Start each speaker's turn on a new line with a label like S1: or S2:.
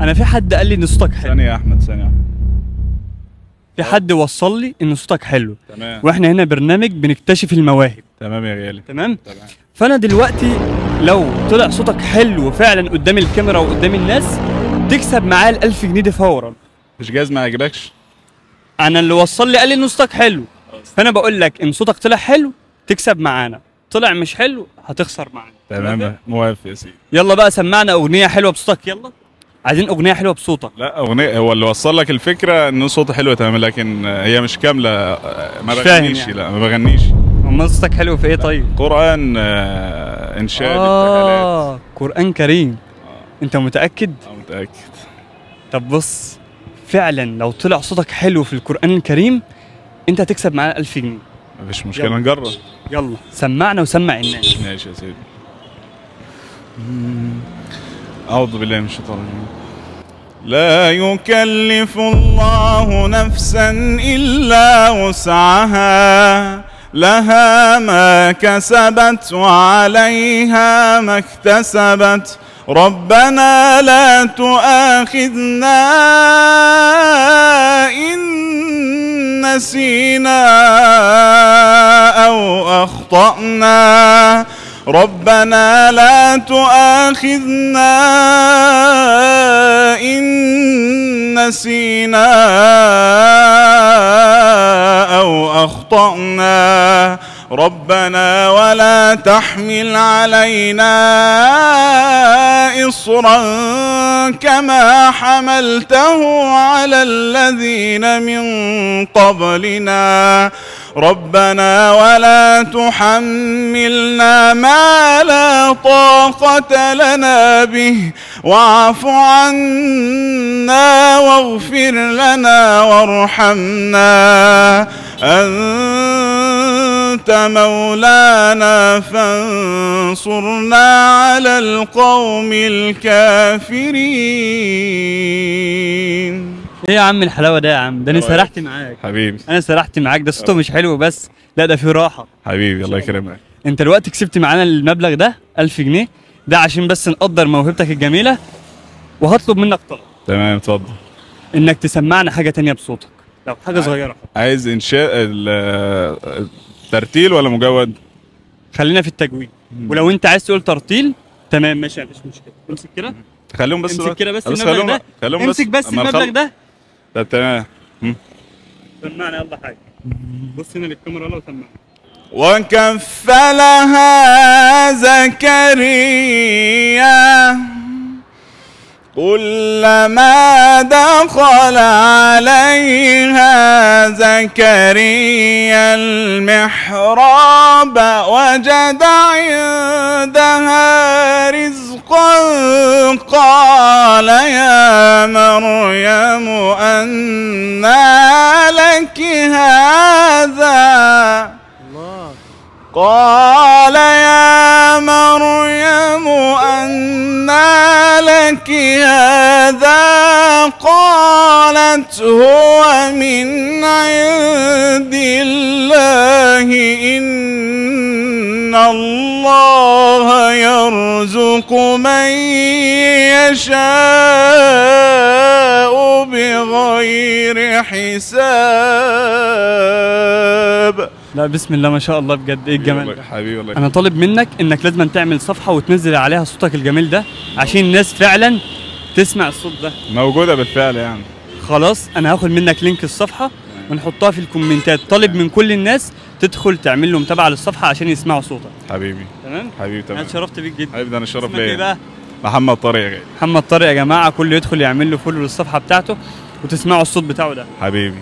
S1: انا في حد قال لي ان صوتك حلو.
S2: ثانية يا احمد، ثانية يا احمد.
S1: في حد وصل لي ان صوتك حلو.
S2: تمام.
S1: واحنا هنا برنامج بنكتشف المواهب.
S2: تمام يا غالي.
S1: تمام.
S2: تمام.
S1: فانا دلوقتي لو طلع صوتك حلو فعلا قدام الكاميرا وقدام الناس تكسب معاه ال1000 جنيه دي فورا.
S2: مش جايز ما يعجبكش؟
S1: انا اللي وصل لي قال لي ان صوتك حلو، فانا بقول لك ان صوتك طلع حلو تكسب معانا، طلع مش حلو هتخسر معانا.
S2: تمام موافق يا سيدي.
S1: يلا بقى سمعنا اغنيه حلوه بصوتك، يلا عايزين اغنيه حلوه بصوتك.
S2: لا اغنية، هو اللي وصل لك الفكرة ان صوته حلو تمام، لكن هي مش كاملة. ما بغنيش يعني. لا ما بغنيش.
S1: امال صوتك حلو في ايه طيب؟
S2: قرآن، انشاد، ابتهالات.
S1: قرآن كريم. انت متأكد؟
S2: متأكد.
S1: طب بص، فعلا لو طلع صوتك حلو في القرآن الكريم انت هتكسب معانا 1000 جنيه.
S2: مفيش مشكلة، نجرب.
S1: يلا سمعنا وسمع الناس.
S2: ماشي يا سيدي. أعوذ بالله من الشيطان الرجيم. لا يكلف الله نفسا إلا وسعها، لها ما كسبت وعليها ما اكتسبت، ربنا لا تؤاخذنا إن نسينا أو أخطأنا، ربنا لا تؤاخذنا إن نسينا أو أخطأنا، ربنا ولا تحمل علينا إصرا كما حملته على الذين من قبلنا، ربنا ولا تحملنا ما لا طاقة لنا به، واعف عنا واغفر لنا وارحمنا، أنت مولانا فانصرنا على القوم الكافرين.
S1: ايه يا عم الحلاوه ده يا عم؟ ده انا سرحت معاك
S2: حبيبي.
S1: انا سرحت معاك. ده صوته مش حلو بس، لا ده فيه راحه
S2: حبيبي الله يكرمك.
S1: انت دلوقتي كسبت معانا المبلغ ده 1000 جنيه، ده عشان بس نقدر موهبتك الجميله، وهطلب منك طلب.
S2: تمام اتفضل.
S1: انك تسمعنا حاجه تانية بصوتك، لو حاجه صغيره.
S2: عايز انشاء ترتيل ولا مجود؟
S1: خلينا في التجويد. ولو انت عايز تقول ترتيل تمام ماشي، مفيش مشكله. امسك كده،
S2: خليهم بس
S1: امسك كده بس المبلغ ده، امسك بس المبلغ ده.
S2: طب تمام.
S1: سمعنا يلا حاجه. بص هنا للكاميرا يلا وسمعنا.
S2: وكفلها زكريا كلما دخل عليها زكريا المحراب وجد عندها رزقا قال يا مريم أنى لك هذا، قال يا مريم أنى لك هذا، قالت هو من عند الله إن الله يرزق من يشاء بغير حساب.
S1: لا بسم الله ما شاء الله، بجد ايه الجمال ده
S2: حبيبي والله.
S1: انا طالب منك انك لازم تعمل صفحه وتنزل عليها صوتك الجميل ده عشان الناس فعلا تسمع الصوت ده.
S2: موجوده بالفعل يعني.
S1: خلاص انا هاخد منك لينك الصفحه ونحطها في الكومنتات. طالب من كل الناس تدخل تعمل له متابعه للصفحه عشان يسمعوا صوتك.
S2: حبيبي.
S1: تمام
S2: حبيبي تمام.
S1: انا اتشرفت بيك جدا.
S2: حبيبي ده انا الشرف
S1: ليا. بقى
S2: محمد طارق يا
S1: محمد طارق يا جماعه، كله يدخل يعمل له فولو للصفحه بتاعته وتسمعوا الصوت بتاعه ده.
S2: حبيبي.